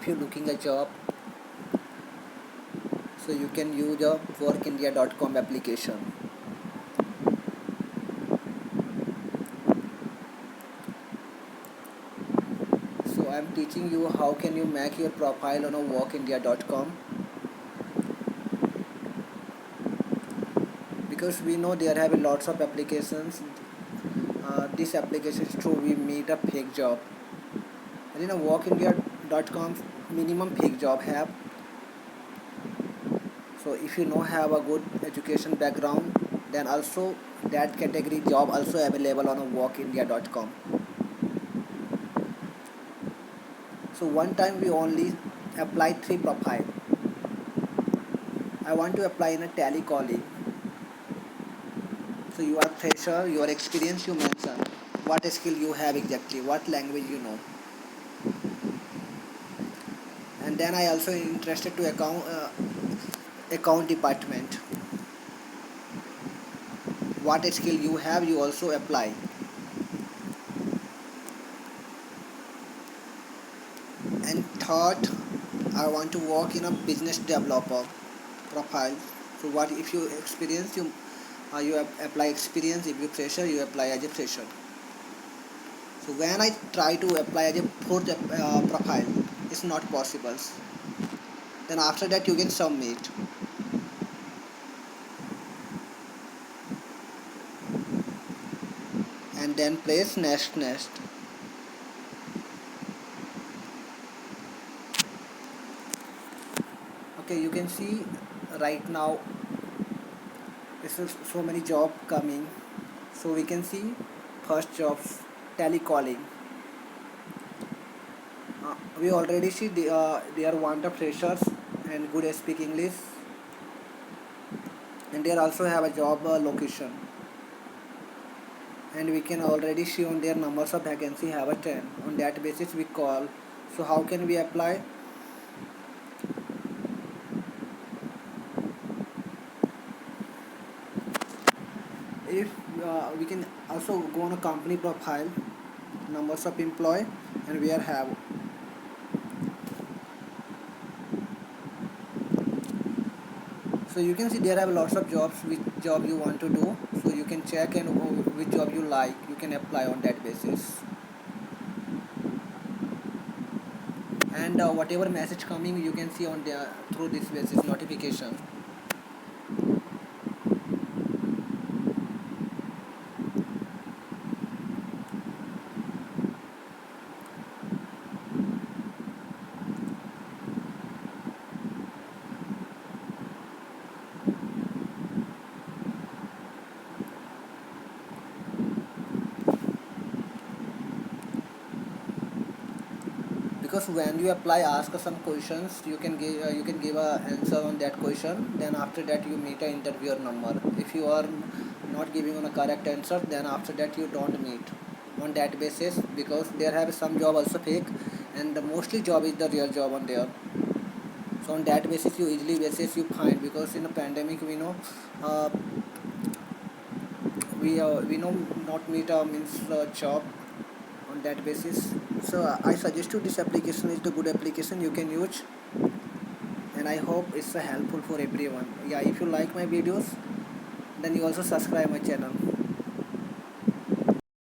if you're looking a job, so you can use a workindia.com application. So I'm teaching you how can you make your profile on a workindia.com, because we know there have lots of applications. This application is true we meet a fake job, and in a workindia.com minimum fake job have. So if you know have a good education background, then also that category job also available on a workindia.com. So one time we only apply 3 profile. I want to apply in a telecalling. So you are fresher, your experience you mention, what skill you have exactly, what language you know. And then I also interested to account department. What skill you have you also apply. And third, I want to work in a business developer profile. So what if you experience you apply experience, if you fresher you apply as a fresher. So when I try to apply as a fourth profile, it's not possible. Then after that you can submit, and then place next. Okay, you can see right now this is so many job coming. So we can see first jobs, telecalling. We already see they are want of freshers and good speak English, and they also have a job location, and we can already see on their numbers of vacancy have a 10. On that basis we call. So how can we apply? If we can also go on a company profile, numbers of employee, and we are have. So you can see there are lots of jobs, which job you want to do, so you can check, and which job you like you can apply on that basis. And whatever message coming you can see on the through this basis notification. Because when you apply ask some questions, you can give a answer on that question. Then after that you meet a interviewer number. If you are not giving on a correct answer, then after that you don't meet on that basis, because there have some job also fake, and the mostly job is the real job on there. So on that basis you easily basis you find, because in a pandemic we know uh, we know not meet means job on that basis. So I suggest you this application is the good application you can use, and I hope it's helpful for everyone. Yeah, if you like my videos, then you also subscribe my channel.